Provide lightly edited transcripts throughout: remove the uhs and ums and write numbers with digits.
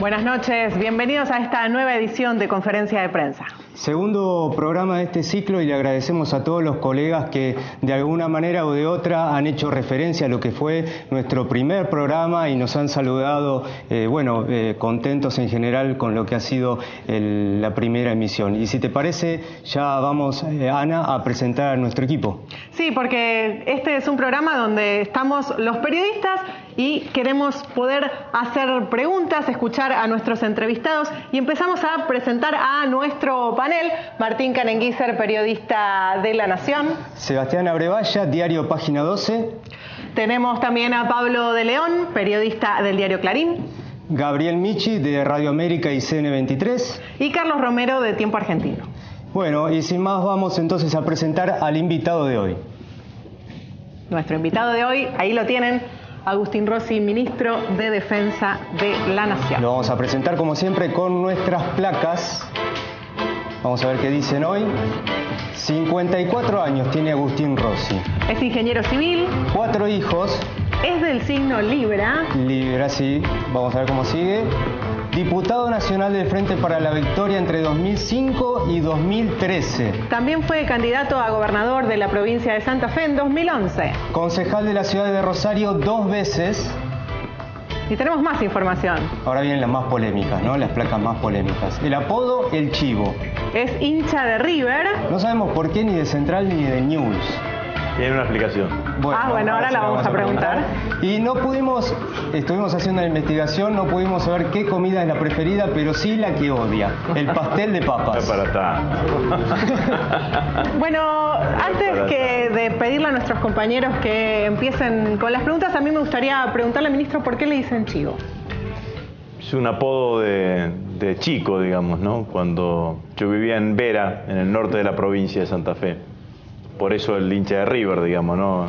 Buenas noches, bienvenidos a esta nueva edición de Conferencia de Prensa. Segundo programa de este ciclo y le agradecemos a todos los colegas que de alguna manera o de otra han hecho referencia a lo que fue nuestro primer programa y nos han saludado, contentos en general con lo que ha sido la primera emisión. Y si te parece, ya vamos, Ana, a presentar a nuestro equipo. Sí, porque este es un programa donde estamos los periodistas y queremos poder hacer preguntas, escuchar a nuestros entrevistados y empezamos a presentar a nuestro panel. Martín Canenguícer, periodista de La Nación. Sebastián Abrevaya, diario Página 12. Tenemos también a Pablo de León, periodista del diario Clarín. Gabriel Michi, de Radio América y CN23. Y Carlos Romero, de Tiempo Argentino. Bueno, y sin más vamos entonces a presentar al invitado de hoy. Nuestro invitado de hoy, ahí lo tienen, Agustín Rossi, ministro de Defensa de la Nación. Lo vamos a presentar como siempre con nuestras placas. Vamos a ver qué dicen hoy. 54 años tiene Agustín Rossi. Es ingeniero civil. 4 hijos. Es del signo Libra. Libra, sí. Vamos a ver cómo sigue. Diputado nacional del Frente para la Victoria entre 2005 y 2013. También fue candidato a gobernador de la provincia de Santa Fe en 2011. Concejal de la ciudad de Rosario 2 veces. Y tenemos más información. Ahora vienen las más polémicas, ¿no? Las placas más polémicas. El apodo, El Chivo. Es hincha de River. No sabemos por qué, ni de Central ni de News. Tiene una explicación. Bueno, ahora la vamos a preguntar. Y no pudimos, estuvimos haciendo la investigación, no pudimos saber qué comida es la preferida, pero sí la que odia, el pastel de papas. Bueno, antes de pedirle a nuestros compañeros que empiecen con las preguntas, a mí me gustaría preguntarle al ministro por qué le dicen Chivo. Es un apodo de chico, digamos, ¿no? Cuando yo vivía en Vera, en el norte de la provincia de Santa Fe. Por eso el hincha de River, digamos, ¿no?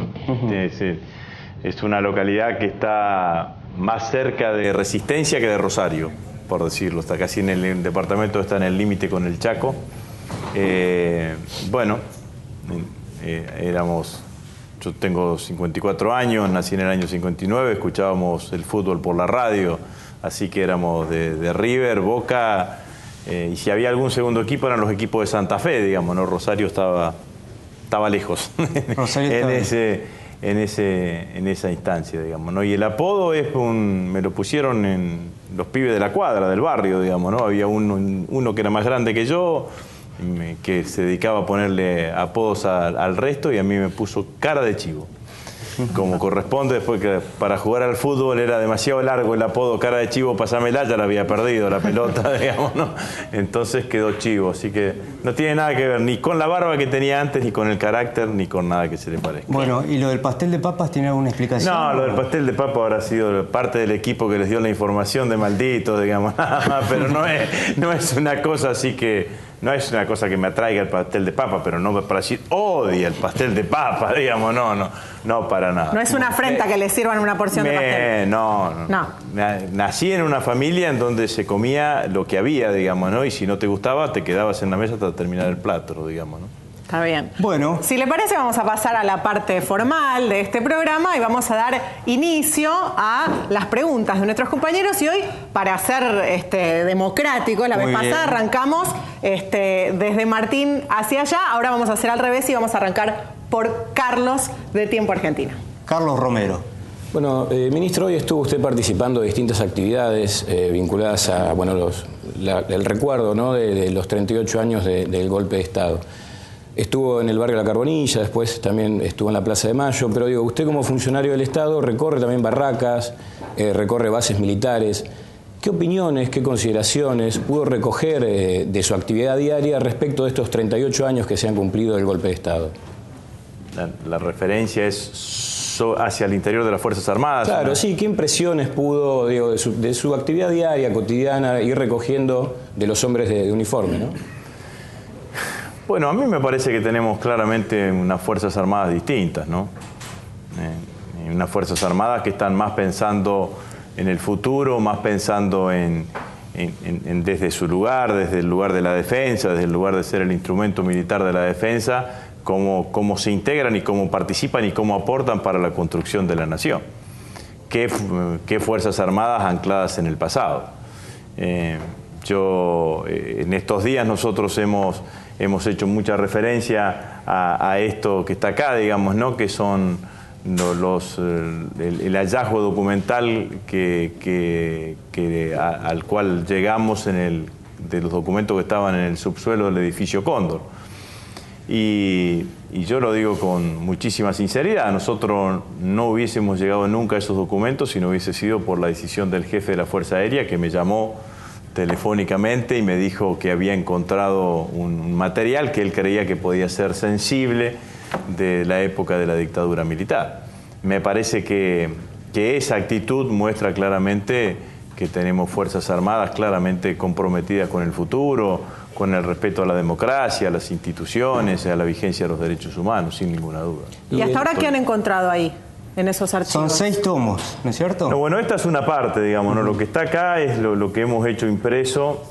Es una localidad que está más cerca de Resistencia que de Rosario, por decirlo. Está casi en el departamento, está en el límite con el Chaco. Yo tengo 54 años, nací en el año 59, escuchábamos el fútbol por la radio, así que éramos de River, Boca, y si había algún segundo equipo eran los equipos de Santa Fe, digamos, ¿no? Rosario estaba lejos en esa instancia, digamos, ¿no? Y el apodo me lo pusieron en los pibes de la cuadra, del barrio, digamos, ¿no? Había uno que era más grande que yo, que se dedicaba a ponerle apodos al resto, y a mí me puso cara de chivo. Como corresponde, después que para jugar al fútbol era demasiado largo el apodo cara de chivo, pasámela, ya la había perdido la pelota, digamos, ¿no? Entonces quedó chivo, así que no tiene nada que ver ni con la barba que tenía antes, ni con el carácter, ni con nada que se le parezca. Bueno, ¿y lo del pastel de papas tiene alguna explicación? No, lo del pastel de papa habrá sido parte del equipo que les dio la información de malditos, digamos, pero no es una cosa así que... No es una cosa que me atraiga el pastel de papa, pero no para decir odia el pastel de papa, digamos, no para nada. No es una afrenta que le sirvan una porción de pastel. No. Nací en una familia en donde se comía lo que había, digamos, ¿no? Y si no te gustaba, te quedabas en la mesa hasta terminar el plato, digamos, ¿no? Está bien. Bueno. Si le parece, vamos a pasar a la parte formal de este programa y vamos a dar inicio a las preguntas de nuestros compañeros. Y hoy, para ser democrático, la vez pasada arrancamos desde Martín hacia allá. Ahora vamos a hacer al revés y vamos a arrancar por Carlos, de Tiempo Argentino. Carlos Romero. Bueno, ministro, hoy estuvo usted participando de distintas actividades vinculadas a el recuerdo, ¿no?, de los 38 años del golpe de Estado. Estuvo en el barrio La Carbonilla, después también estuvo en la Plaza de Mayo, pero digo, usted como funcionario del Estado recorre también barracas, recorre bases militares. ¿Qué opiniones, qué consideraciones pudo recoger de su actividad diaria respecto de estos 38 años que se han cumplido del golpe de Estado? La referencia es hacia el interior de las Fuerzas Armadas. Claro, ¿no? Sí, ¿qué impresiones pudo, digo, de su actividad diaria, cotidiana, ir recogiendo de los hombres de uniforme, ¿no? Bueno, a mí me parece que tenemos claramente unas Fuerzas Armadas distintas, ¿no? Unas Fuerzas Armadas que están más pensando en el futuro, más pensando desde su lugar, desde el lugar de la defensa, desde el lugar de ser el instrumento militar de la defensa, cómo se integran y cómo participan y cómo aportan para la construcción de la nación. ¿Qué Fuerzas Armadas ancladas en el pasado? En estos días nosotros hemos hecho mucha referencia a esto que está acá, digamos, ¿no? Que son el hallazgo documental al cual llegamos de los documentos que estaban en el subsuelo del edificio Cóndor. Y yo lo digo con muchísima sinceridad, nosotros no hubiésemos llegado nunca a esos documentos si no hubiese sido por la decisión del jefe de la Fuerza Aérea, que me llamó telefónicamente y me dijo que había encontrado un material que él creía que podía ser sensible de la época de la dictadura militar. Me parece que esa actitud muestra claramente que tenemos Fuerzas Armadas claramente comprometidas con el futuro, con el respeto a la democracia, a las instituciones, a la vigencia de los derechos humanos, sin ninguna duda. ¿Y hasta ahora qué han encontrado ahí, en esos archivos? Son 6 tomos, ¿no es cierto? No, bueno, esta es una parte, digamos, ¿no? Lo que está acá es lo que hemos hecho impreso,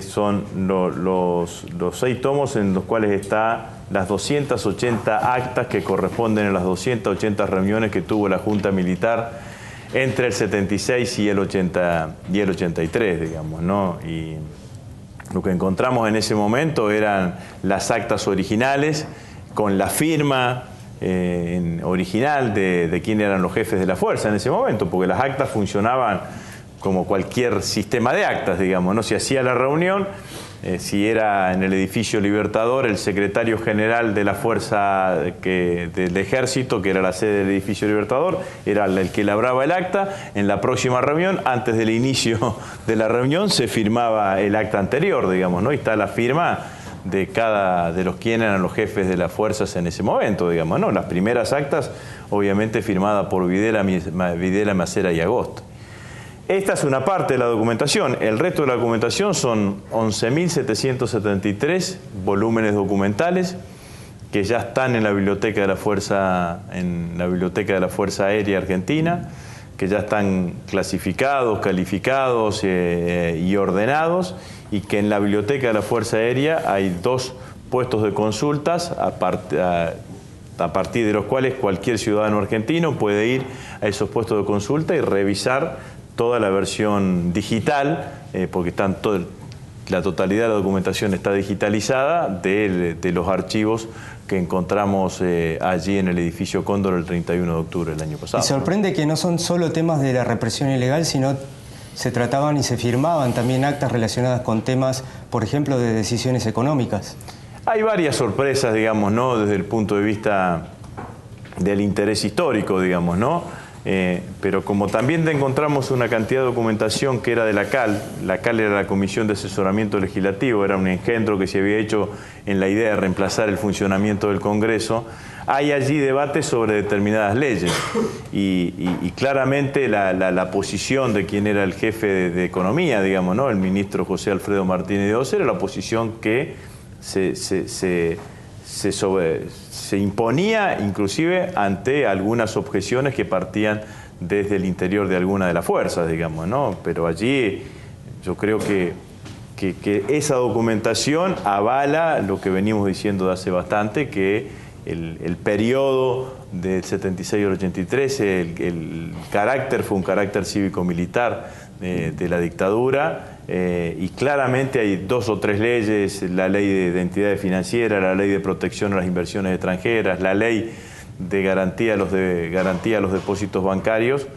son los 6 tomos en los cuales está las 280 actas que corresponden a las 280 reuniones que tuvo la Junta Militar entre el 76 y el 83, digamos, ¿no? Y lo que encontramos en ese momento eran las actas originales con la firma original de quién eran los jefes de la fuerza en ese momento, porque las actas funcionaban como cualquier sistema de actas, digamos, ¿no? Se hacía la reunión, si era en el edificio Libertador, el secretario general de la fuerza del ejército, que era la sede del edificio Libertador, era el que elaboraba el acta. En la próxima reunión, antes del inicio de la reunión, se firmaba el acta anterior, digamos, ¿no? Y está la firma de quienes eran los jefes de las fuerzas en ese momento, digamos, ¿no? Las primeras actas, obviamente, firmadas por Videla, Macera y Agosto. Esta es una parte de la documentación. El resto de la documentación son 11.773 volúmenes documentales que ya están en la biblioteca de la Fuerza Aérea Argentina, que ya están clasificados, calificados y ordenados, y que en la biblioteca de la Fuerza Aérea hay 2 puestos de consultas a partir de los cuales cualquier ciudadano argentino puede ir a esos puestos de consulta y revisar toda la versión digital, porque la totalidad de la documentación está digitalizada de los archivos que encontramos allí en el edificio Cóndor el 31 de octubre del año pasado. Y sorprende que no son solo temas de la represión ilegal, sino se trataban y se firmaban también actas relacionadas con temas, por ejemplo, de decisiones económicas. Hay varias sorpresas, digamos, ¿no? Desde el punto de vista del interés histórico, digamos, ¿no? Pero como también encontramos una cantidad de documentación que era de la CAL era la Comisión de Asesoramiento Legislativo, era un engendro que se había hecho en la idea de reemplazar el funcionamiento del Congreso, hay allí debates sobre determinadas leyes y claramente la posición de quien era el jefe de Economía, digamos, ¿no? El ministro José Alfredo Martínez de Oz, era la posición que se imponía inclusive ante algunas objeciones que partían desde el interior de alguna de las fuerzas, digamos, ¿no? Pero allí yo creo que esa documentación avala lo que venimos diciendo de hace bastante, que el periodo del 76 al 83, el carácter fue un carácter cívico-militar de la dictadura, y claramente hay 2 o 3 leyes, la ley de entidades financieras, la ley de protección a las inversiones extranjeras, la ley de garantía a los depósitos bancarios,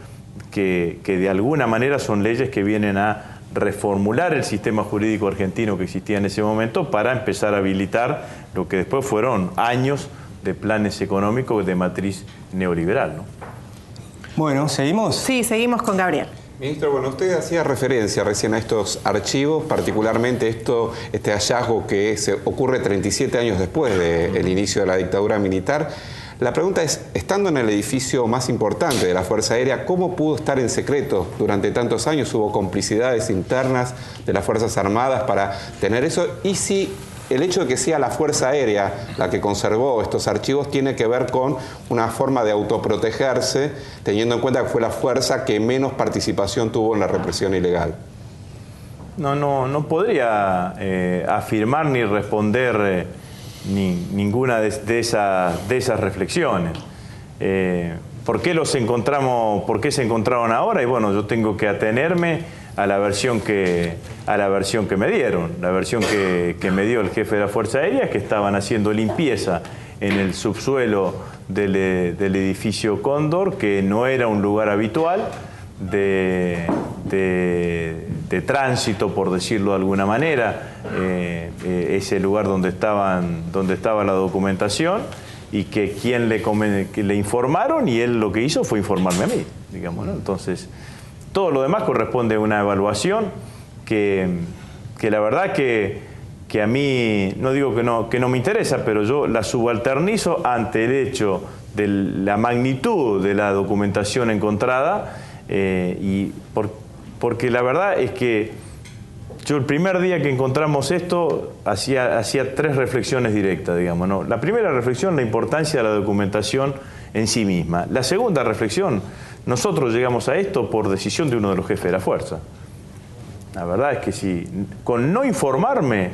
que de alguna manera son leyes que vienen a reformular el sistema jurídico argentino que existía en ese momento para empezar a habilitar lo que después fueron años de planes económicos de matriz neoliberal, ¿no? Bueno, ¿seguimos? Sí, seguimos con Gabriel. Ministro, bueno, usted hacía referencia recién a estos archivos, particularmente este hallazgo que ocurre 37 años después del inicio de la dictadura militar. La pregunta es, estando en el edificio más importante de la Fuerza Aérea, ¿cómo pudo estar en secreto durante tantos años? ¿Hubo complicidades internas de las Fuerzas Armadas para tener eso? Y si el hecho de que sea la Fuerza Aérea la que conservó estos archivos tiene que ver con una forma de autoprotegerse, teniendo en cuenta que fue la fuerza que menos participación tuvo en la represión ilegal. No podría afirmar ni responder ninguna de esas reflexiones. ¿por qué se encontraron ahora? Y bueno, yo tengo que atenerme a la versión que me dieron. La versión que me dio el jefe de la Fuerza Aérea es que estaban haciendo limpieza en el subsuelo del edificio Cóndor, que no era un lugar habitual de tránsito, por decirlo de alguna manera, ese lugar donde estaba la documentación, y que que le informaron, y él lo que hizo fue informarme a mí, digamos, ¿no? Entonces, todo lo demás corresponde a una evaluación que la verdad que a mí, no digo que no me interesa, pero yo la subalternizo ante el hecho de la magnitud de la documentación encontrada, porque la verdad es que yo el primer día que encontramos esto hacía 3 reflexiones directas, digamos, ¿no? La primera reflexión, la importancia de la documentación en sí misma. La segunda reflexión, nosotros llegamos a esto por decisión de uno de los jefes de la fuerza. La verdad es que si con no informarme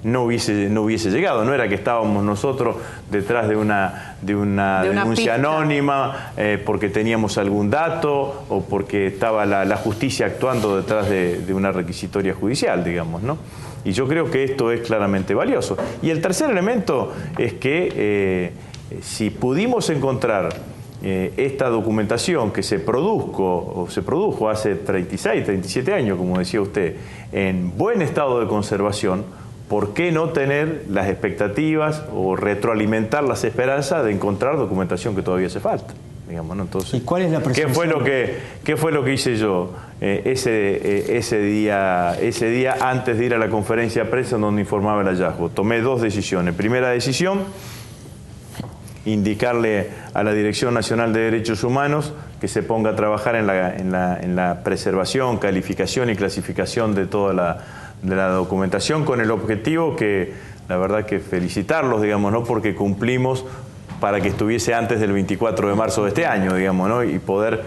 no hubiese llegado. No era que estábamos nosotros detrás de una denuncia anónima porque teníamos algún dato o porque estaba la justicia actuando detrás de una requisitoria judicial, digamos, ¿no? Y yo creo que esto es claramente valioso. Y el tercer elemento es que si pudimos encontrar esta documentación que se produjo hace 36, 37 años, como decía usted, en buen estado de conservación, ¿por qué no tener las expectativas o retroalimentar las esperanzas de encontrar documentación que todavía hace falta? Digamos, ¿no? Entonces, ¿y cuál es la percepción? ¿Qué fue lo que hice yo ese día antes de ir a la conferencia de prensa en donde informaba el hallazgo? Tomé 2 decisiones. Primera decisión, indicarle a la Dirección Nacional de Derechos Humanos que se ponga a trabajar en la preservación, calificación y clasificación de toda la documentación, con el objetivo que, la verdad que felicitarlos, digamos, ¿no? Porque cumplimos para que estuviese antes del 24 de marzo de este año, digamos, ¿no? Y poder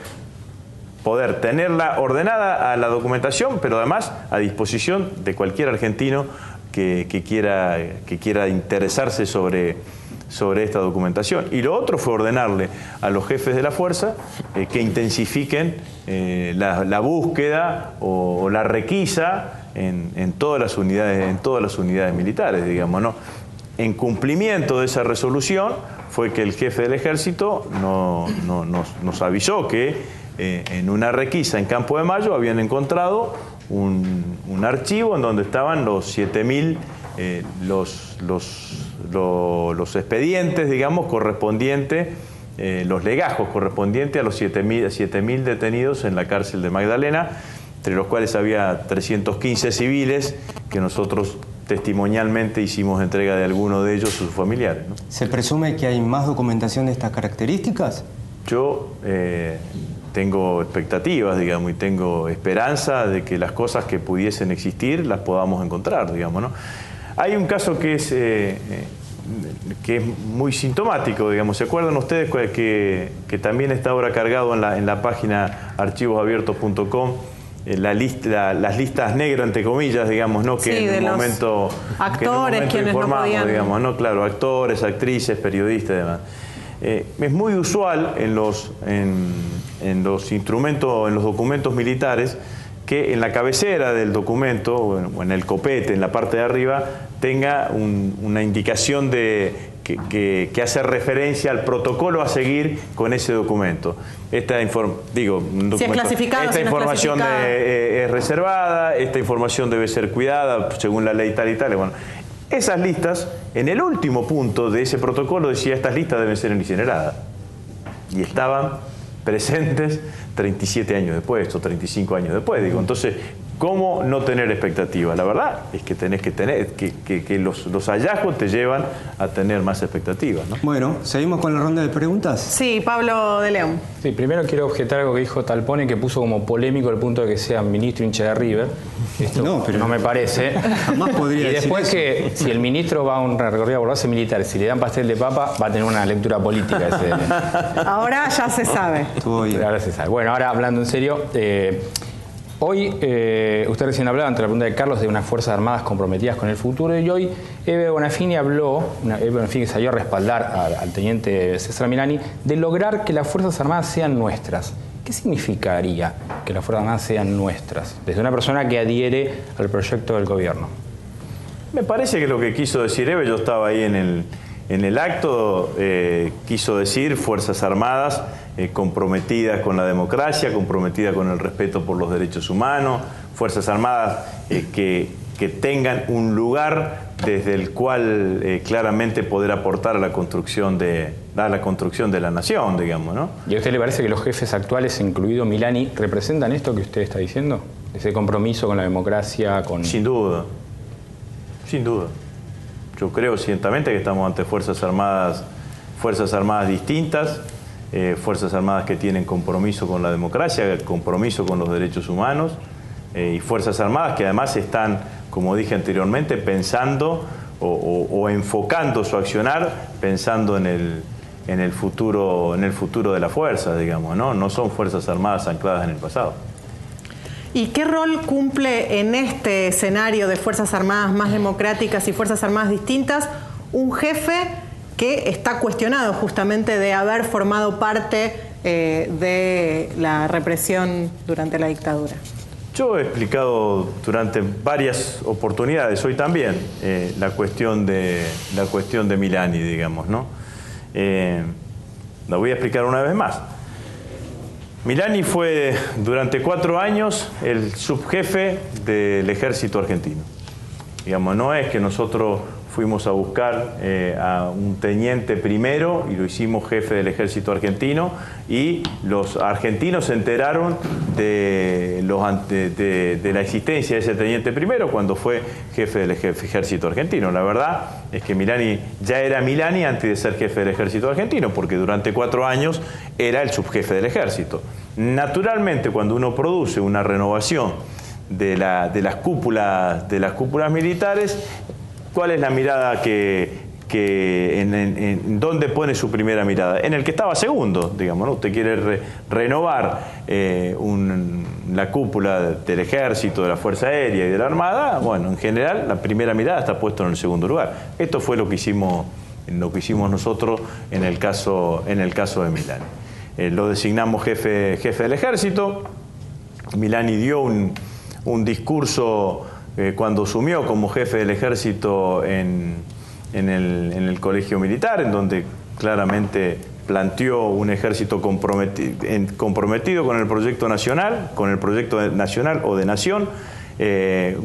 tenerla ordenada a la documentación, pero además a disposición de cualquier argentino que quiera interesarse sobre esta documentación. Y lo otro fue ordenarle a los jefes de la fuerza que intensifiquen la búsqueda o la requisa en todas las unidades militares, digamos, ¿no? En cumplimiento de esa resolución fue que el jefe del ejército nos avisó que en una requisa en Campo de Mayo habían encontrado un archivo en donde estaban los 7.000 los expedientes, digamos, correspondientes, los legajos correspondientes a los 7.000 detenidos en la cárcel de Magdalena, entre los cuales había 315 civiles que nosotros testimonialmente hicimos entrega de alguno de ellos a sus familiares, ¿no? ¿Se presume que hay más documentación de estas características? Yo tengo expectativas, digamos, y tengo esperanza de que las cosas que pudiesen existir las podamos encontrar, digamos, ¿no? Hay un caso que es muy sintomático, digamos. ¿Se acuerdan ustedes que también está ahora cargado en la página archivosabiertos.com las listas negras, entre comillas, digamos, ¿no? Que sí, en un momento quienes informamos, no podían, digamos, ¿no? Claro, actores, actrices, periodistas y demás. Es muy usual en los instrumentos, en los documentos militares, que en la cabecera del documento o en el copete, en la parte de arriba, tenga una indicación que hace referencia al protocolo a seguir con ese documento. Esta información es reservada, esta información debe ser cuidada según la ley tal y tal. Bueno, esas listas, en el último punto de ese protocolo decía: estas listas deben ser incineradas. Y estaban presentes 37 años después o 35 años después. Digo, entonces, ¿cómo no tener expectativa? La verdad es que tenés que tener, que los hallazgos te llevan a tener más expectativas, ¿no? Bueno, ¿seguimos con la ronda de preguntas? Sí, Pablo de León. Sí, primero quiero objetar algo que dijo Talpone, que puso como polémico el punto de que sea ministro hincha de River. Esto no me parece. Jamás podría y después decir que si el ministro va a un recorrido por base militar, si le dan pastel de papa, va a tener una lectura política ese. Ahora ya se sabe. Estuvo bien. Ahora se sabe. Bueno, ahora hablando en serio, Hoy, usted recién hablaba ante la pregunta de Carlos de unas Fuerzas Armadas comprometidas con el futuro, y hoy Eve Bonafini que salió a respaldar al teniente César Milani, de lograr que las Fuerzas Armadas sean nuestras. ¿Qué significaría que las Fuerzas Armadas sean nuestras? Desde una persona que adhiere al proyecto del gobierno. Me parece que lo que quiso decir Eve, yo estaba ahí en el acto, quiso decir Fuerzas Armadas comprometidas con la democracia, comprometidas con el respeto por los derechos humanos, Fuerzas Armadas que tengan un lugar desde el cual claramente poder aportar a la construcción de la nación, digamos, ¿no? ¿Y a usted le parece que los jefes actuales, incluido Milani, representan esto que usted está diciendo? Ese compromiso con la democracia, con... Sin duda, sin duda. Yo creo ciertamente que estamos ante Fuerzas Armadas distintas, Fuerzas Armadas que tienen compromiso con la democracia, compromiso con los derechos humanos, y Fuerzas Armadas que además están, como dije anteriormente, pensando o enfocando su accionar, pensando en el futuro de la fuerza, digamos, ¿no? No son Fuerzas Armadas ancladas en el pasado. ¿Y qué rol cumple en este escenario de Fuerzas Armadas más democráticas y Fuerzas Armadas distintas un jefe que está cuestionado justamente de haber formado parte de la represión durante la dictadura? Yo he explicado durante varias oportunidades, hoy también, la cuestión de Milani, digamos, ¿no? La voy a explicar una vez más. Milani fue durante 4 años el subjefe del ejército argentino. Digamos, no es que nosotros fuimos a buscar a un teniente primero y lo hicimos jefe del ejército argentino y los argentinos se enteraron de la existencia de ese teniente primero cuando fue jefe del ejército argentino. La verdad es que Milani ya era Milani antes de ser jefe del ejército argentino, porque durante 4 años era el subjefe del ejército. Naturalmente, cuando uno produce una renovación de las cúpulas militares, ¿cuál es la mirada en dónde pone su primera mirada? En el que estaba segundo, digamos, ¿no? Usted quiere renovar la cúpula del ejército, de la Fuerza Aérea y de la Armada. Bueno, en general, la primera mirada está puesta en el segundo lugar. Esto fue lo que hicimos nosotros en el caso de Milani. Lo designamos jefe del ejército. Milani dio un discurso cuando asumió como jefe del ejército en el colegio militar, en donde claramente planteó un ejército comprometido con el proyecto nacional, o de nación,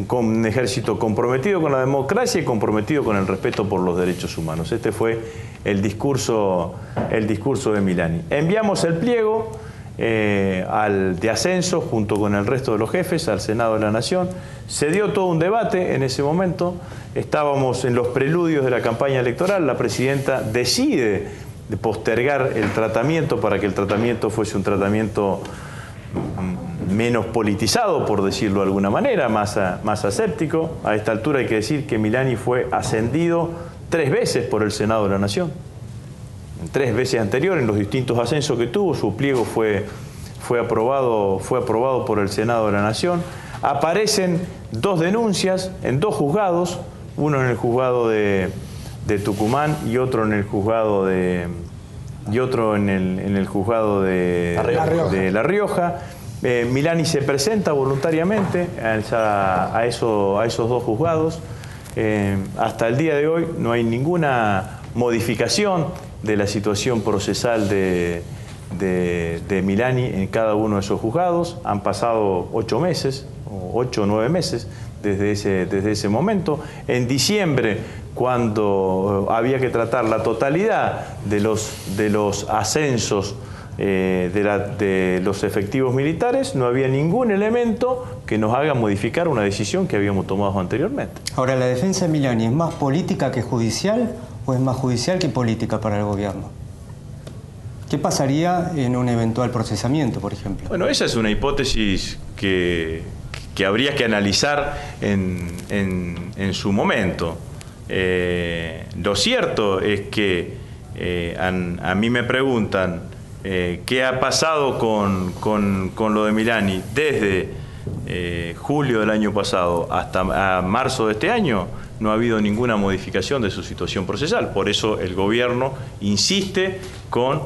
con un ejército comprometido con la democracia y comprometido con el respeto por los derechos humanos. Este fue el discurso de Milani. Enviamos el pliego de ascenso junto con el resto de los jefes al Senado de la Nación. Se dio todo un debate en ese momento, estábamos en los preludios de la campaña electoral, la presidenta decide postergar el tratamiento para que el tratamiento fuese un tratamiento menos politizado, por decirlo de alguna manera, más aséptico. A esta altura hay que decir que Milani fue ascendido 3 veces por el Senado de la Nación. 3 veces anteriores, en los distintos ascensos que tuvo, su pliego fue aprobado por el Senado de la Nación. Aparecen 2 denuncias en 2 juzgados, uno en el juzgado de Tucumán y otro en el juzgado de La Rioja. Milani se presenta voluntariamente a esos 2 juzgados. Hasta el día de hoy no hay ninguna modificación de la situación procesal de Milani en cada uno de esos juzgados. Han pasado 8 meses, o 8 o 9 meses desde ese momento. En diciembre, cuando había que tratar la totalidad de los ascensos de los efectivos militares, no había ningún elemento que nos haga modificar una decisión que habíamos tomado anteriormente. Ahora, ¿la defensa de Milani es más política que judicial o es más judicial que política para el gobierno? ¿Qué pasaría en un eventual procesamiento, por ejemplo? Bueno, esa es una hipótesis que habría que analizar en su momento. Lo cierto es que a mí me preguntan qué ha pasado con lo de Milani desde julio del año pasado hasta marzo de este año, no ha habido ninguna modificación de su situación procesal. Por eso el gobierno insiste con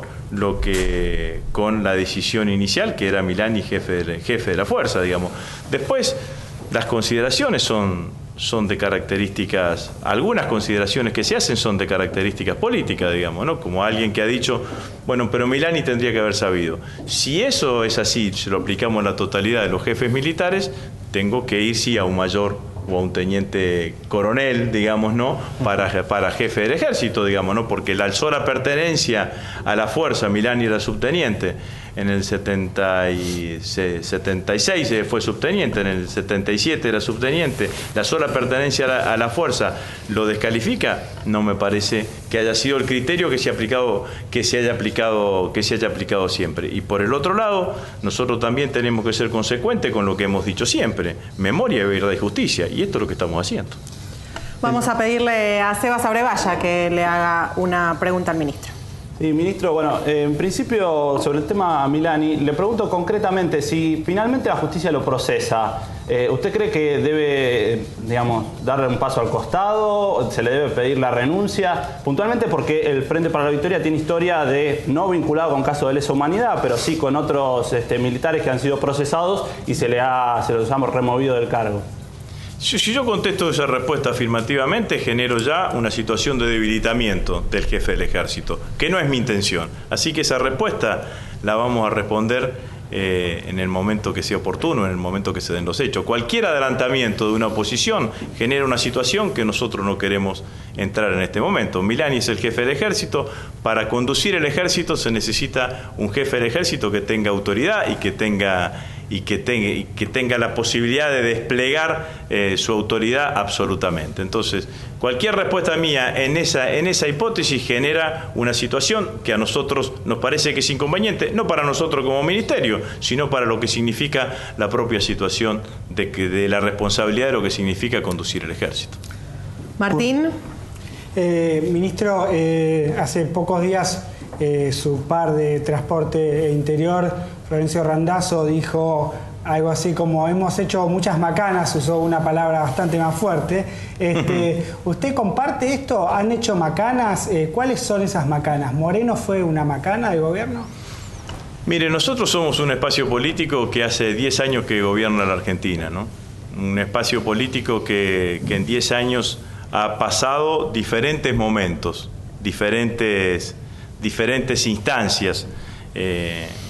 la decisión inicial, que era Milani jefe de la fuerza, digamos. Después, las consideraciones son de características, algunas consideraciones que se hacen son de características políticas, digamos, ¿no? Como alguien que ha dicho, bueno, pero Milani tendría que haber sabido. Si eso es así, se lo aplicamos a la totalidad de los jefes militares, tengo que ir, sí, a un mayor o a un teniente coronel, digamos, ¿no? Para jefe del ejército, digamos, ¿no? Porque la sola pertenencia a la fuerza, Milani era subteniente, en el 76 fue subteniente, en el 77 era subteniente, la sola pertenencia a la fuerza lo descalifica. No me parece que haya sido el criterio que se haya aplicado siempre. Y por el otro lado, nosotros también tenemos que ser consecuentes con lo que hemos dicho siempre: memoria, verdad y justicia, y esto es lo que estamos haciendo. Vamos a pedirle a Sebas Abrevaya que le haga una pregunta al ministro. Sí, ministro, bueno, en principio sobre el tema Milani, le pregunto concretamente si finalmente la justicia lo procesa, ¿usted cree que debe, digamos, darle un paso al costado? ¿Se le debe pedir la renuncia? Puntualmente porque el Frente para la Victoria tiene historia de, no vinculado con casos de lesa humanidad, pero sí con otros militares que han sido procesados y se los ha removido del cargo. Si yo contesto esa respuesta afirmativamente, genero ya una situación de debilitamiento del jefe del ejército, que no es mi intención. Así que esa respuesta la vamos a responder en el momento que sea oportuno, en el momento que se den los hechos. Cualquier adelantamiento de una oposición genera una situación que nosotros no queremos entrar en este momento. Milani es el jefe del ejército. Para conducir el ejército se necesita un jefe del ejército que tenga autoridad y que tenga la posibilidad de desplegar su autoridad absolutamente. Entonces, cualquier respuesta mía en esa hipótesis genera una situación que a nosotros nos parece que es inconveniente, no para nosotros como ministerio, sino para lo que significa la propia situación de la responsabilidad de lo que significa conducir el ejército. Martín. Ministro, hace pocos días su par de Transporte e Interior, Florencio Randazzo, dijo algo así como: hemos hecho muchas macanas, usó una palabra bastante más fuerte. ¿Usted comparte esto? ¿Han hecho macanas? ¿Cuáles son esas macanas? ¿Moreno fue una macana de gobierno? Mire, nosotros somos un espacio político que hace 10 años que gobierna la Argentina, ¿no? Un espacio político que en 10 años ha pasado diferentes momentos, diferentes instancias,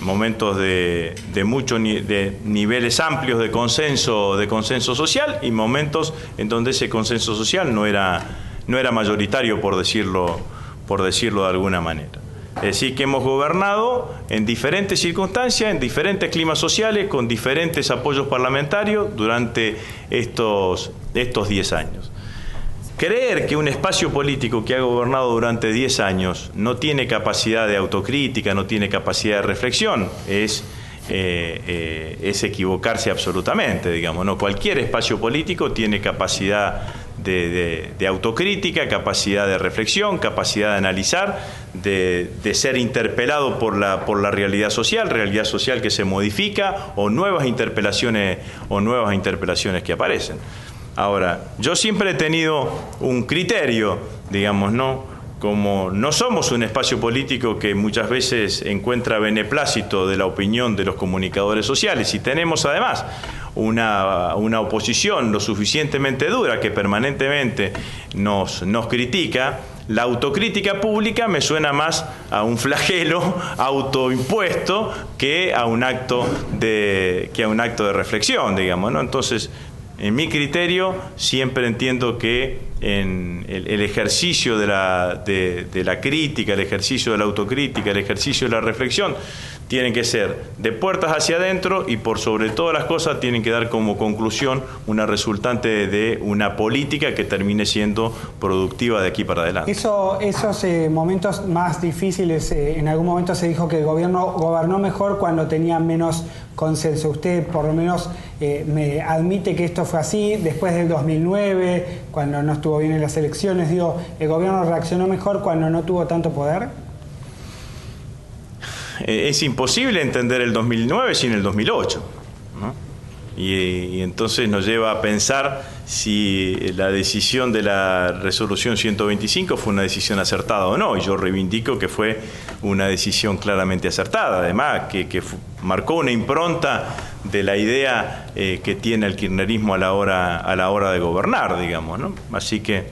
momentos de niveles amplios de consenso social, y momentos en donde ese consenso social no era mayoritario, por decirlo de alguna manera. Es decir, que hemos gobernado en diferentes circunstancias, en diferentes climas sociales, con diferentes apoyos parlamentarios durante estos 10 años. Creer que un espacio político que ha gobernado durante 10 años no tiene capacidad de autocrítica, no tiene capacidad de reflexión, es equivocarse absolutamente, digamos, ¿no? Cualquier espacio político tiene capacidad de autocrítica, capacidad de reflexión, capacidad de analizar, de ser interpelado por la realidad social que se modifica, o nuevas interpelaciones que aparecen. Ahora, yo siempre he tenido un criterio, digamos, ¿no? Como no somos un espacio político que muchas veces encuentra beneplácito de la opinión de los comunicadores sociales, y tenemos además una oposición lo suficientemente dura que permanentemente nos critica, la autocrítica pública me suena más a un flagelo autoimpuesto que a un acto de reflexión, digamos, ¿no? Entonces, en mi criterio, siempre entiendo que en el ejercicio de la crítica, el ejercicio de la autocrítica, el ejercicio de la reflexión, tienen que ser de puertas hacia adentro, y por sobre todas las cosas tienen que dar como conclusión una resultante de una política que termine siendo productiva de aquí para adelante. Esos momentos más difíciles, en algún momento se dijo que el gobierno gobernó mejor cuando tenía menos consenso. Usted por lo menos me admite que esto fue así. Después del 2009, cuando no estuvo bien en las elecciones, ¿el gobierno reaccionó mejor cuando no tuvo tanto poder? Es imposible entender el 2009 sin el 2008, ¿no? Y entonces nos lleva a pensar si la decisión de la resolución 125 fue una decisión acertada o no, y yo reivindico que fue una decisión claramente acertada, además que marcó una impronta de la idea que tiene el kirchnerismo a la hora de gobernar, digamos, ¿no? Así que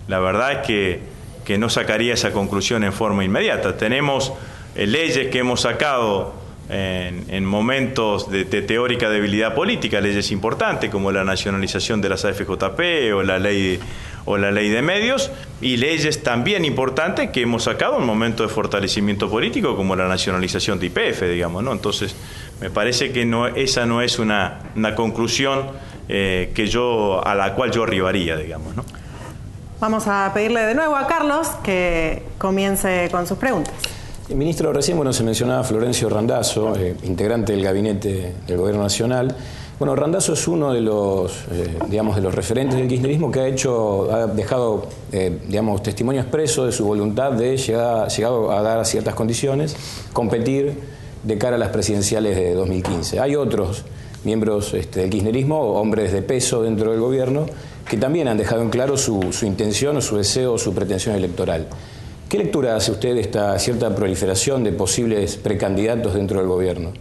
la verdad es que no sacaría esa conclusión en forma inmediata. Tenemos leyes que hemos sacado en momentos de teórica debilidad política, leyes importantes como la nacionalización de las AFJP o la ley de medios, y leyes también importantes que hemos sacado en momentos de fortalecimiento político como la nacionalización de YPF, digamos, ¿no? Entonces me parece que esa no es una conclusión a la cual yo arribaría, digamos, ¿no? Vamos a pedirle de nuevo a Carlos que comience con sus preguntas. Ministro, recién se mencionaba a Florencio Randazzo, integrante del gabinete del Gobierno Nacional. Bueno, Randazzo es uno de los, de los referentes del kirchnerismo que ha dejado, testimonio expreso de su voluntad de llegado a dar a ciertas condiciones, competir de cara a las presidenciales de 2015. Hay otros miembros del kirchnerismo, hombres de peso dentro del gobierno, que también han dejado en claro su intención o su deseo o su pretensión electoral. ¿Qué lectura hace usted de esta cierta proliferación de posibles precandidatos dentro del gobierno?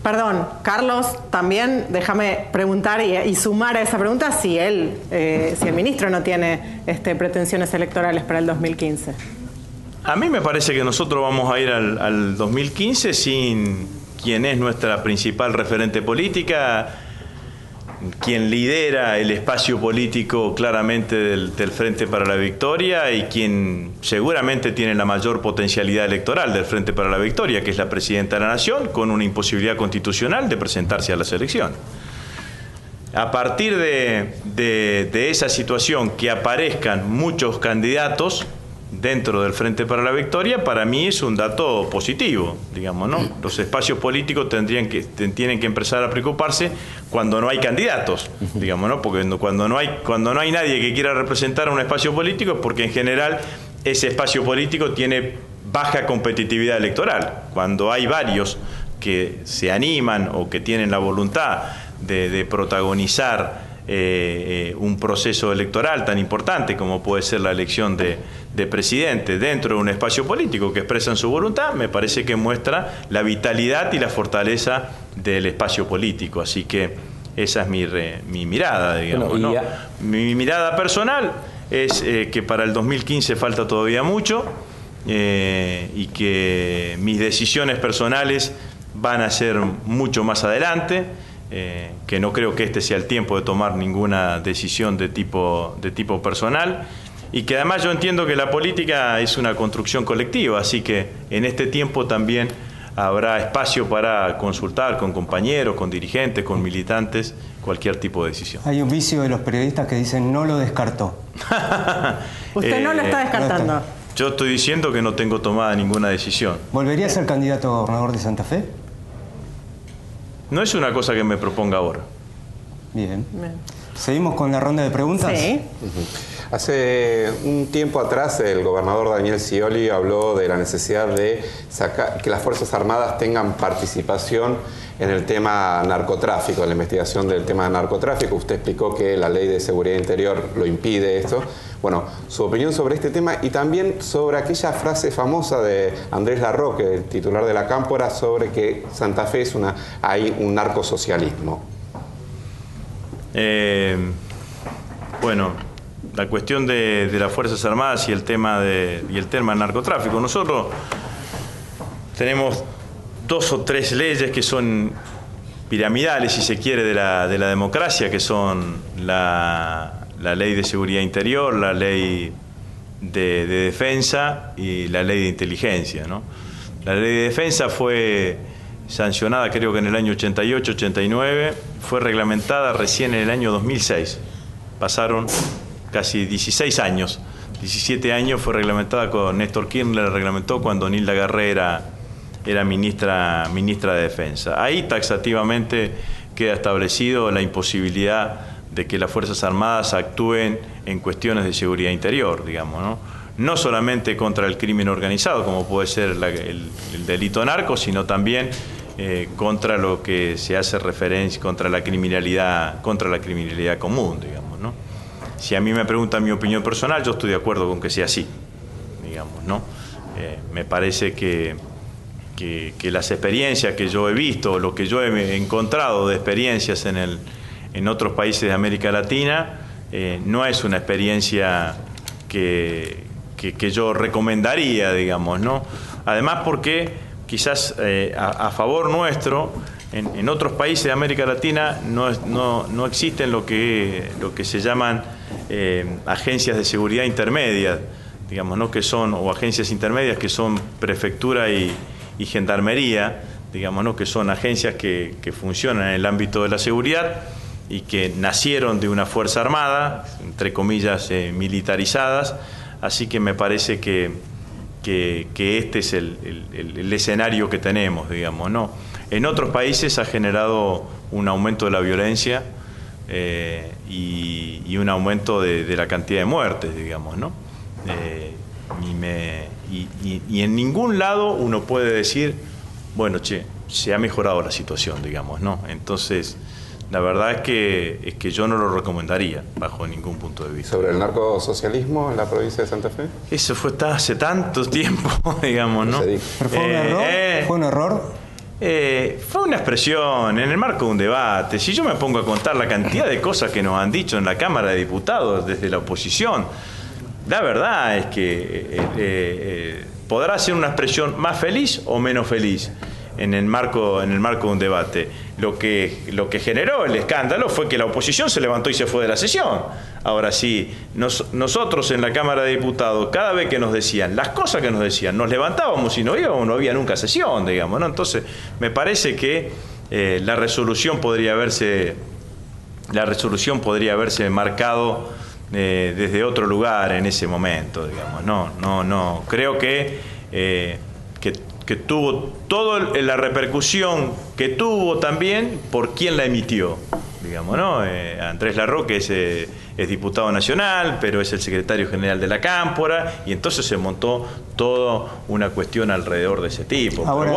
Perdón, Carlos, también déjame preguntar y sumar a esa pregunta si el ministro no tiene pretensiones electorales para el 2015. A mí me parece que nosotros vamos a ir al 2015 sin quien es nuestra principal referente política, quien lidera el espacio político claramente del Frente para la Victoria y quien seguramente tiene la mayor potencialidad electoral del Frente para la Victoria, que es la Presidenta de la Nación, con una imposibilidad constitucional de presentarse a las elecciones. A partir de esa situación, que aparezcan muchos candidatos dentro del Frente para la Victoria, para mí es un dato positivo, digamos, ¿no? Los espacios políticos tienen que empezar a preocuparse cuando no hay candidatos, digamos, ¿no? Porque cuando no hay nadie que quiera representar un espacio político es porque en general ese espacio político tiene baja competitividad electoral. Cuando hay varios que se animan o que tienen la voluntad de protagonizar un proceso electoral tan importante como puede ser la elección de presidente dentro de un espacio político que expresan su voluntad, me parece que muestra la vitalidad y la fortaleza del espacio político. Así que esa es mi mirada, digamos. Bueno, ¿no? Mi mirada personal es que para el 2015 falta todavía mucho y que mis decisiones personales van a ser mucho más adelante. Que no creo que este sea el tiempo de tomar ninguna decisión de tipo personal, y que además yo entiendo que la política es una construcción colectiva, así que en este tiempo también habrá espacio para consultar con compañeros, con dirigentes, con militantes, cualquier tipo de decisión. Hay un vicio de los periodistas que dicen no lo descartó. Usted no lo está descartando. Yo estoy diciendo que no tengo tomada ninguna decisión. ¿Volvería a ser candidato a gobernador de Santa Fe? No es una cosa que me proponga ahora. Bien. ¿Seguimos con la ronda de preguntas? Sí. Hace un tiempo atrás el gobernador Daniel Scioli habló de la necesidad de que las Fuerzas Armadas tengan participación en el tema narcotráfico, en la investigación del tema narcotráfico. Usted explicó que la Ley de Seguridad Interior lo impide esto. Bueno, su opinión sobre este tema y también sobre aquella frase famosa de Andrés Larroque, el titular de la Cámpora, sobre que Santa Fe hay un narcosocialismo. Bueno, la cuestión de las Fuerzas Armadas y el tema del narcotráfico. Nosotros tenemos 2 o 3 leyes que son piramidales, si se quiere, de la democracia, que son la Ley de Seguridad Interior, la Ley de Defensa y la Ley de Inteligencia, ¿no? La Ley de Defensa fue sancionada creo que en el año 88, 89, fue reglamentada recién en el año 2006. Pasaron casi 16 años, 17 años, fue reglamentada con Néstor Kirchner, reglamentó cuando Nilda Garré era ministra de Defensa. Ahí taxativamente queda establecido la imposibilidad de que las Fuerzas Armadas actúen en cuestiones de seguridad interior, digamos, ¿no? No solamente contra el crimen organizado, como puede ser el delito narco, sino también contra lo que se hace referencia, contra la criminalidad común, digamos, ¿no? Si a mí me preguntan mi opinión personal, yo estoy de acuerdo con que sea así, digamos, ¿no? Me parece que las experiencias que yo he visto, lo que yo he encontrado de experiencias en otros países de América Latina, no es una experiencia que yo recomendaría, digamos, ¿no? Además porque quizás a favor nuestro, en otros países de América Latina no existen lo que se llaman agencias de seguridad intermedias, digamos, ¿no? Que son, o agencias intermedias que son prefectura y gendarmería, digamos, ¿no? Que son agencias que funcionan en el ámbito de la seguridad y que nacieron de una fuerza armada, entre comillas, militarizadas. Así que me parece que este es el escenario que tenemos, digamos, ¿no? En otros países ha generado un aumento de la violencia y un aumento de la cantidad de muertes, digamos, ¿no? Y en ningún lado uno puede decir, bueno, se ha mejorado la situación, digamos, ¿no? Entonces, la verdad es que yo no lo recomendaría bajo ningún punto de vista. ¿Sobre el narcosocialismo en la provincia de Santa Fe? Eso fue hace tanto tiempo, digamos, ¿no? ¿Pero fue un error? ¿Fue un error? Fue una expresión en el marco de un debate. Si yo me pongo a contar la cantidad de cosas que nos han dicho en la Cámara de Diputados desde la oposición, la verdad es que podrá ser una expresión más feliz o menos feliz en el marco de un debate. Lo que generó el escándalo fue que la oposición se levantó y se fue de la sesión. Ahora sí, nosotros en la Cámara de Diputados, cada vez que nos decían las cosas que nos decían, nos levantábamos y no había nunca sesión, digamos, ¿no? Entonces, me parece que la resolución podría haberse marcado desde otro lugar en ese momento, digamos. No. Creo que tuvo toda la repercusión que tuvo también por quien la emitió, digamos, ¿no? Andrés Larroque es diputado nacional, pero es el secretario general de la Cámpora, y entonces se montó toda una cuestión alrededor de ese tipo. Ahora,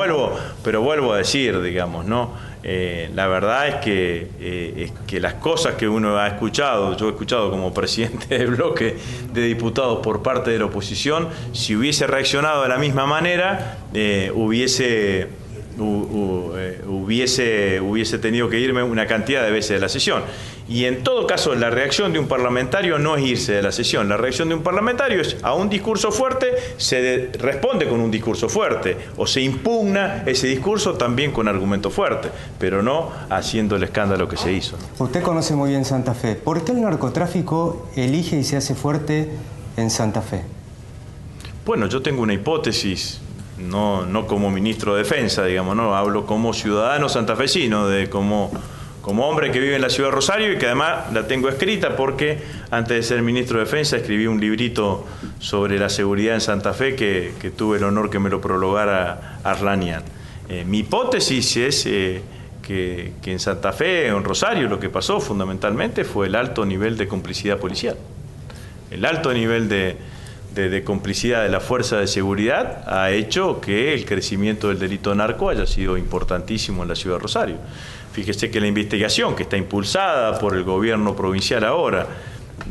pero vuelvo a decir, digamos, ¿no? La verdad es que las cosas que uno ha escuchado, yo he escuchado como presidente del bloque de diputados por parte de la oposición, si hubiese reaccionado de la misma manera, hubiese tenido que irme una cantidad de veces de la sesión. Y en todo caso, la reacción de un parlamentario no es irse de la sesión. La reacción de un parlamentario es a un discurso fuerte, se responde con un discurso fuerte, o se impugna ese discurso también con argumento fuerte, pero no haciendo el escándalo que se hizo. Usted conoce muy bien Santa Fe. ¿Por qué el narcotráfico elige y se hace fuerte en Santa Fe? Bueno, yo tengo una hipótesis. No como ministro de Defensa, digamos, no hablo como ciudadano santafesino, como hombre que vive en la ciudad de Rosario y que además la tengo escrita porque antes de ser ministro de Defensa escribí un librito sobre la seguridad en Santa Fe que tuve el honor que me lo prologara Arlanian. Mi hipótesis es que en Santa Fe, en Rosario, lo que pasó fundamentalmente fue el alto nivel de complicidad policial. El alto nivel de complicidad de la fuerza de seguridad ha hecho que el crecimiento del delito narco haya sido importantísimo en la ciudad de Rosario. Fíjese que la investigación que está impulsada por el gobierno provincial ahora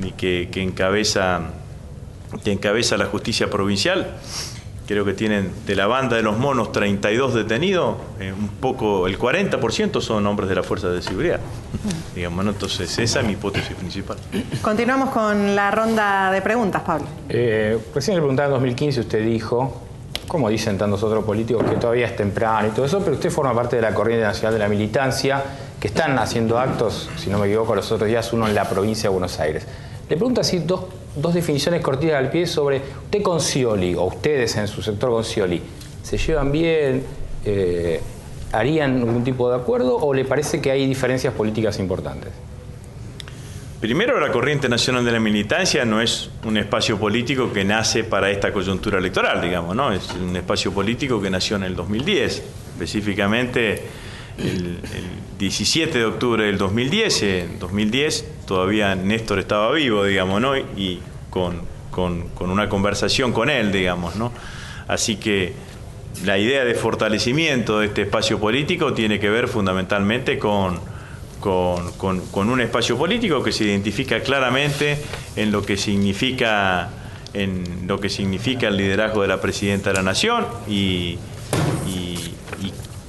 y que encabeza la justicia provincial, creo que tienen de la banda de los monos 32 detenidos, el 40% son hombres de la fuerza de seguridad. Digamos, ¿no? Entonces esa es mi hipótesis principal. Continuamos con la ronda de preguntas, Pablo. Recién le preguntaba en 2015, usted dijo, como dicen tantos otros políticos, que todavía es temprano y todo eso, pero usted forma parte de la corriente nacional de la militancia, que están haciendo actos, si no me equivoco, los otros días, uno en la provincia de Buenos Aires. Le pregunto así dos definiciones cortitas al pie sobre usted con Scioli, o ustedes en su sector con Scioli, ¿se llevan bien? ¿Harían algún tipo de acuerdo o le parece que hay diferencias políticas importantes? Primero, la Corriente Nacional de la Militancia no es un espacio político que nace para esta coyuntura electoral, digamos, ¿no? Es un espacio político que nació en el 2010, específicamente el 17 de octubre del 2010. En 2010 todavía Néstor estaba vivo, digamos, ¿no? Y con una conversación con él, digamos, ¿no? Así que la idea de fortalecimiento de este espacio político tiene que ver fundamentalmente con un espacio político que se identifica claramente en lo que significa el liderazgo de la Presidenta de la Nación y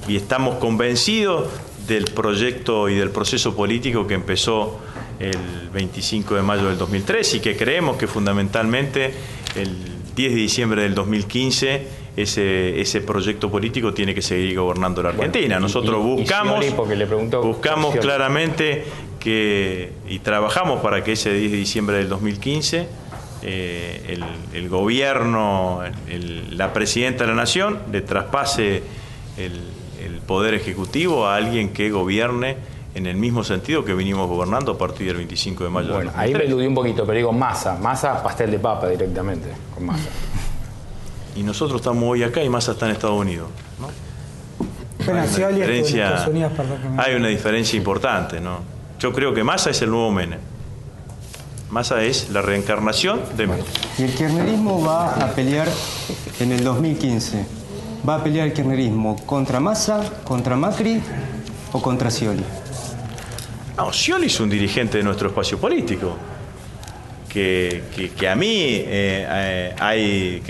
estamos convencidos del proyecto y del proceso político que empezó el 25 de mayo del 2003 y que creemos que fundamentalmente el 10 de diciembre del 2015 ese proyecto político tiene que seguir gobernando la Argentina. Nosotros buscamos claramente y trabajamos para que ese 10 de diciembre del 2015 el gobierno, la Presidenta de la Nación le traspase el poder ejecutivo a alguien que gobierne en el mismo sentido que venimos gobernando a partir del 25 de mayo. Bueno, ahí me eludí un poquito, pero digo Massa, pastel de papa directamente, con Massa. Y nosotros estamos hoy acá y Massa está en Estados Unidos, ¿no? Hay una diferencia importante, ¿no? Yo creo que Massa es el nuevo Menem. Massa es la reencarnación de Menem. Y el kirchnerismo va a pelear en el 2015. ¿Va a pelear el kirchnerismo contra Massa, contra Macri o contra Scioli? No, Scioli es un dirigente de nuestro espacio político. Que a mí hay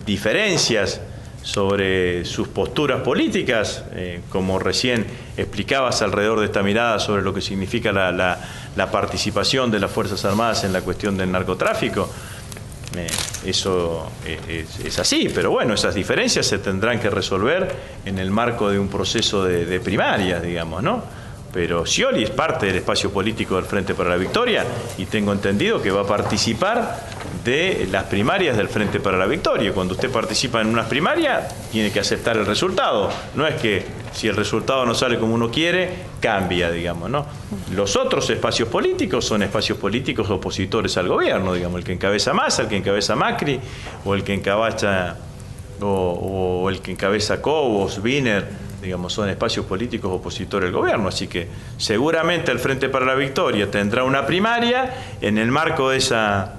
diferencias sobre sus posturas políticas, como recién explicabas alrededor de esta mirada sobre lo que significa la participación de las Fuerzas Armadas en la cuestión del narcotráfico. Eso es así, pero bueno, esas diferencias se tendrán que resolver en el marco de un proceso de primarias, digamos, ¿no? Pero Scioli es parte del espacio político del Frente para la Victoria y tengo entendido que va a participar de las primarias del Frente para la Victoria. Cuando usted participa en unas primarias, tiene que aceptar el resultado. No es que si el resultado no sale como uno quiere, cambia, digamos, ¿no? Los otros espacios políticos son espacios políticos opositores al gobierno, digamos, el que encabeza Massa, el que encabeza Macri, o el que encabeza Cobos, Wiener, digamos, son espacios políticos opositores al gobierno, así que seguramente el Frente para la Victoria tendrá una primaria. En el marco de esa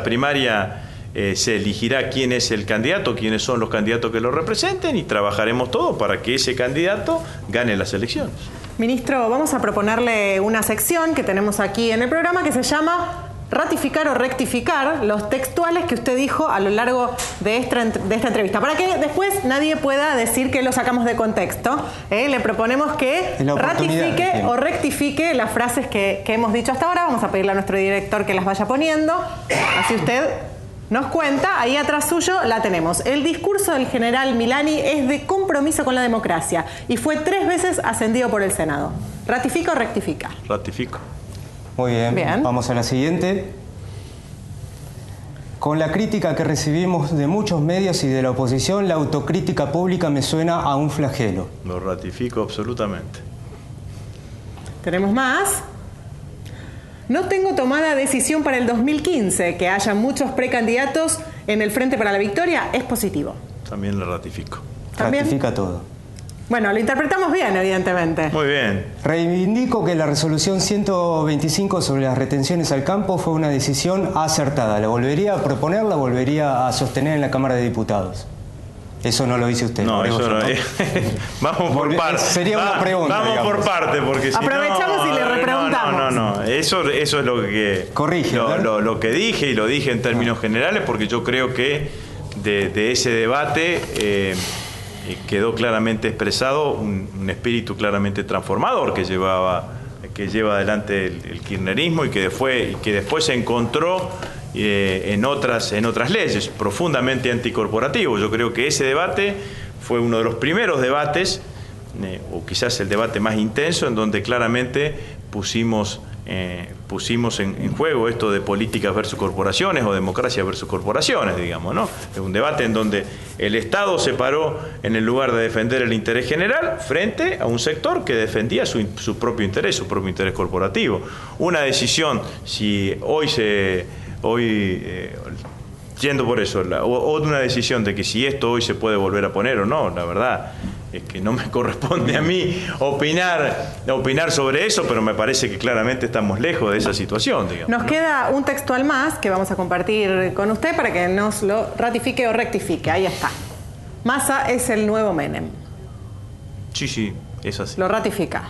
primaria se elegirá quién es el candidato, quiénes son los candidatos que lo representen y trabajaremos todos para que ese candidato gane las elecciones. Ministro, vamos a proponerle una sección que tenemos aquí en el programa que se llama ratificar o rectificar los textuales que usted dijo a lo largo de esta entrevista, para que después nadie pueda decir que lo sacamos de contexto. Le proponemos que ratifique o rectifique las frases que hemos dicho hasta ahora. Vamos a pedirle a nuestro director que las vaya poniendo, así usted nos cuenta. Ahí atrás suyo la tenemos. El discurso del general Milani es de compromiso con la democracia y fue 3 veces ascendido por el Senado. ¿Ratifica o rectifica? Ratifico. Muy bien, vamos a la siguiente. Con la crítica que recibimos de muchos medios y de la oposición, la autocrítica pública me suena a un flagelo. Lo ratifico absolutamente. Tenemos más. No tengo tomada decisión para el 2015. Que haya muchos precandidatos en el Frente para la Victoria es positivo. También lo ratifico. ¿También? Ratifica todo. Bueno, lo interpretamos bien, evidentemente. Muy bien. Reivindico que la resolución 125 sobre las retenciones al campo fue una decisión acertada. ¿La volvería a proponer, la volvería a sostener en la Cámara de Diputados? Eso no lo dice usted. No, eso no. Vamos por parte. Sería una pregunta. Vamos por parte, porque si aprovechamos y le repreguntamos. No. Eso es lo que... Corrige. Lo que dije, y lo dije en términos generales, porque yo creo que de ese debate... quedó claramente expresado un espíritu claramente transformador que lleva adelante el kirchnerismo y que después se encontró en otras leyes profundamente anticorporativos. Yo creo que ese debate fue uno de los primeros debates, o quizás el debate más intenso, en donde claramente pusimos en juego esto de políticas versus corporaciones o democracia versus corporaciones, digamos, ¿no? Es un debate en donde el Estado se paró en el lugar de defender el interés general frente a un sector que defendía su propio interés corporativo. Una decisión, si yendo por eso, una decisión de que si esto hoy se puede volver a poner o no, la verdad, que no me corresponde a mí opinar sobre eso, pero me parece que claramente estamos lejos de esa situación, digamos. Nos queda un textual más que vamos a compartir con usted para que nos lo ratifique o rectifique. Ahí está. Massa es el nuevo Menem. Sí, es así. Lo ratifica.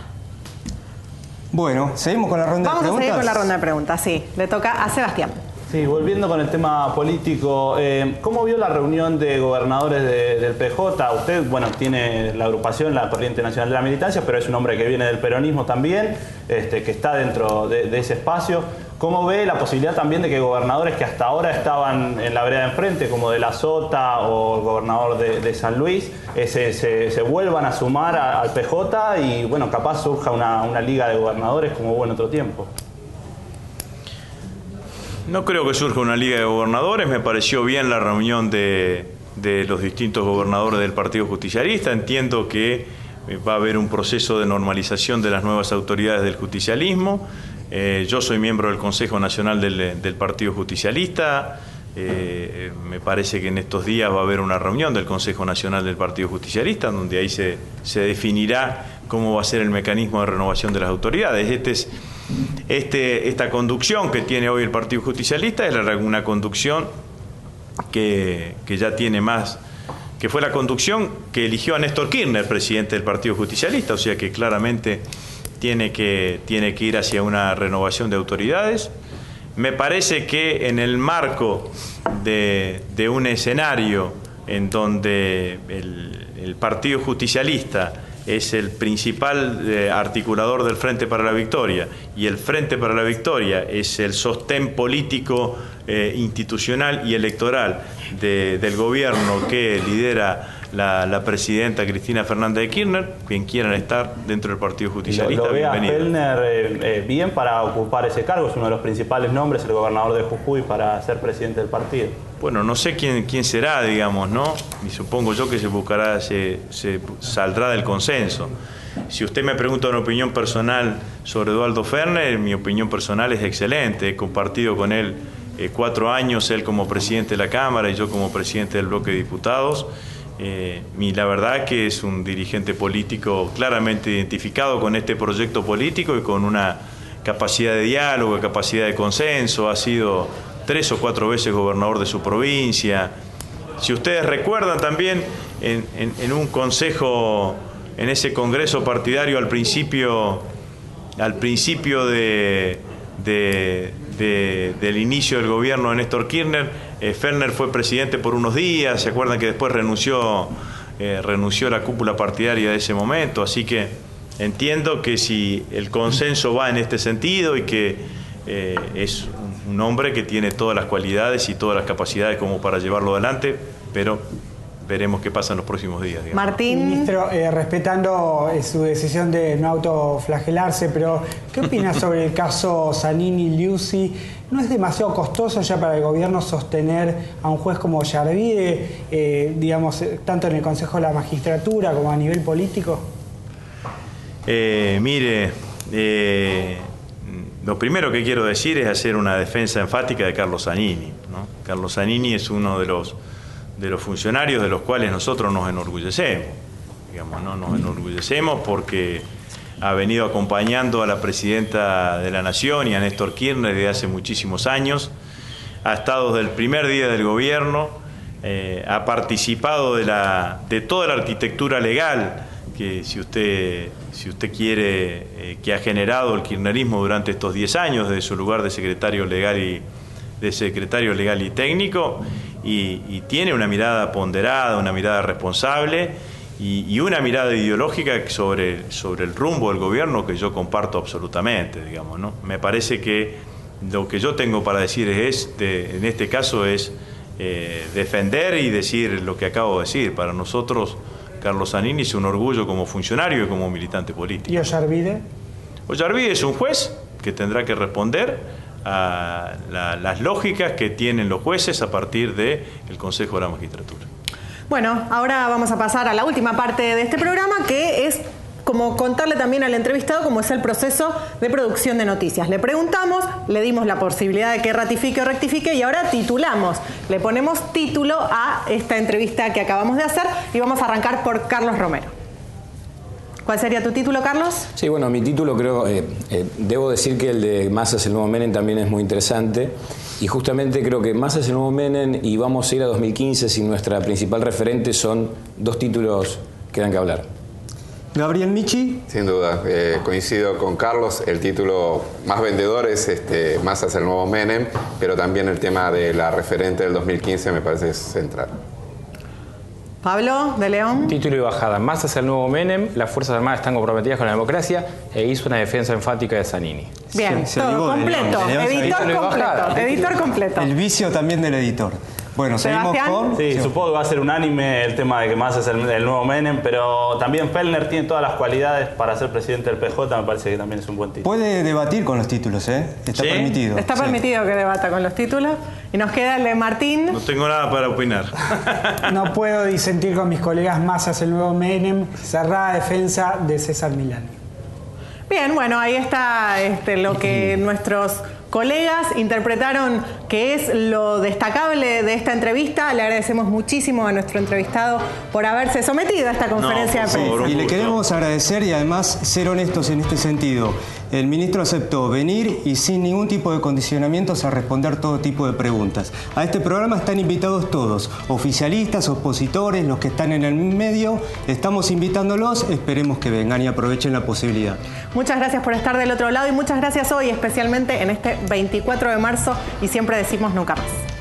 Bueno, seguimos con la ronda de preguntas. Vamos a seguir con la ronda de preguntas, sí. Le toca a Sebastián. Sí, volviendo con el tema político, ¿cómo vio la reunión de gobernadores del PJ? Usted, bueno, tiene la agrupación, la Corriente Nacional de la Militancia, pero es un hombre que viene del peronismo también, que está dentro de ese espacio. ¿Cómo ve la posibilidad también de que gobernadores que hasta ahora estaban en la vereda de enfrente, como de La Sota o el gobernador de San Luis, se vuelvan a sumar al PJ y, bueno, capaz surja una liga de gobernadores como hubo en otro tiempo? No creo que surja una liga de gobernadores. Me pareció bien la reunión de los distintos gobernadores del Partido Justicialista. Entiendo que va a haber un proceso de normalización de las nuevas autoridades del justicialismo. Yo soy miembro del Consejo Nacional del Partido Justicialista. Me parece que en estos días va a haber una reunión del Consejo Nacional del Partido Justicialista, donde ahí se definirá cómo va a ser el mecanismo de renovación de las autoridades. Esta conducción que tiene hoy el Partido Justicialista es una conducción que ya tiene más, que fue la conducción que eligió a Néstor Kirchner, presidente del Partido Justicialista, o sea que claramente tiene que ir hacia una renovación de autoridades. Me parece que en el marco de un escenario en donde el Partido Justicialista es el principal articulador del Frente para la Victoria y el Frente para la Victoria es el sostén político, institucional y electoral del gobierno que lidera la presidenta Cristina Fernández de Kirchner. Quien quieran estar dentro del Partido Justicialista, ¿Lo ve a bienvenido. Fellner bien para ocupar ese cargo? Es uno de los principales nombres, el gobernador de Jujuy, para ser presidente del partido. Bueno, no sé quién será, digamos, ¿no? Y supongo yo que se saldrá del consenso. Si usted me pregunta una opinión personal sobre Eduardo Fellner, mi opinión personal es excelente. He compartido con él 4 años, él como presidente de la Cámara y yo como presidente del bloque de diputados. La verdad que es un dirigente político claramente identificado con este proyecto político y con una capacidad de diálogo, capacidad de consenso. Ha sido 3 o 4 veces gobernador de su provincia. Si ustedes recuerdan también en un consejo, en ese congreso partidario al principio del inicio del gobierno de Néstor Kirchner, Fellner fue presidente por unos días. Se acuerdan que después renunció la cúpula partidaria de ese momento. Así que entiendo que si el consenso va en este sentido y que es un hombre que tiene todas las cualidades y todas las capacidades como para llevarlo adelante, pero veremos qué pasa en los próximos días, digamos. Martín. Ministro, respetando su decisión de no autoflagelarse, pero ¿qué opina sobre el caso Zanini-Liuzzi? ¿No es demasiado costoso ya para el gobierno sostener a un juez como Yarvide, digamos, tanto en el Consejo de la Magistratura como a nivel político? Lo primero que quiero decir es hacer una defensa enfática de Carlos Zanini, ¿no? Carlos Zanini es uno de los funcionarios de los cuales nosotros nos enorgullecemos, digamos, ¿no? Nos enorgullecemos porque ha venido acompañando a la presidenta de la Nación y a Néstor Kirchner desde hace muchísimos años, ha estado desde el primer día del gobierno, ha participado de toda la arquitectura legal que si usted quiere, que ha generado el kirchnerismo durante estos 10 años, desde su lugar de secretario legal y técnico, y tiene una mirada ponderada, una mirada responsable y una mirada ideológica sobre el rumbo del gobierno que yo comparto absolutamente, digamos, ¿no? Me parece que lo que yo tengo para decir en este caso es defender y decir lo que acabo de decir. Para nosotros, Carlos Zanini es un orgullo como funcionario y como militante político. ¿Y Ollarvide? Ollarvide es un juez que tendrá que responder a las lógicas que tienen los jueces a partir del Consejo de la Magistratura. Bueno, ahora vamos a pasar a la última parte de este programa, que es como contarle también al entrevistado cómo es el proceso de producción de noticias. Le preguntamos, le dimos la posibilidad de que ratifique o rectifique y ahora titulamos. Le ponemos título a esta entrevista que acabamos de hacer y vamos a arrancar por Carlos Romero. ¿Cuál sería tu título, Carlos? Sí, bueno, mi título creo, debo decir que el de Massa es el nuevo Menem también es muy interesante. Y justamente creo que Massa es el nuevo Menem y vamos a ir a 2015 si nuestra principal referente son dos títulos que dan que hablar. Gabriel Michi. Sin duda, coincido con Carlos, el título más vendedor es Massa es el nuevo Menem, pero también el tema de la referente del 2015 me parece central. Pablo, de León. Título y bajada. Massa es el nuevo Menem, las Fuerzas Armadas están comprometidas con la democracia e hizo una defensa enfática de Zanini. Bien, todo completo. Editor completo. El vicio también del editor. Bueno, seguimos con... Sí, supongo que va a ser unánime el tema de que Massa es el nuevo Menem, pero también Fellner tiene todas las cualidades para ser presidente del PJ, me parece que también es un buen título. Puede debatir con los títulos, ¿eh? Está permitido. Está permitido que debata con los títulos. Y nos queda el de Martín. No tengo nada para opinar. No puedo disentir con mis colegas. Massa es el nuevo Menem, cerrada defensa de César Milani. Bien, bueno, ahí está lo que nuestros colegas interpretaron que es lo destacable de esta entrevista. Le agradecemos muchísimo a nuestro entrevistado por haberse sometido a esta conferencia de prensa. Y le queremos agradecer y además ser honestos en este sentido. El ministro aceptó venir y sin ningún tipo de condicionamientos a responder todo tipo de preguntas. A este programa están invitados todos, oficialistas, opositores, los que están en el medio. Estamos invitándolos, esperemos que vengan y aprovechen la posibilidad. Muchas gracias por estar del otro lado y muchas gracias hoy, especialmente en este 24 de marzo, y siempre decimos nunca más.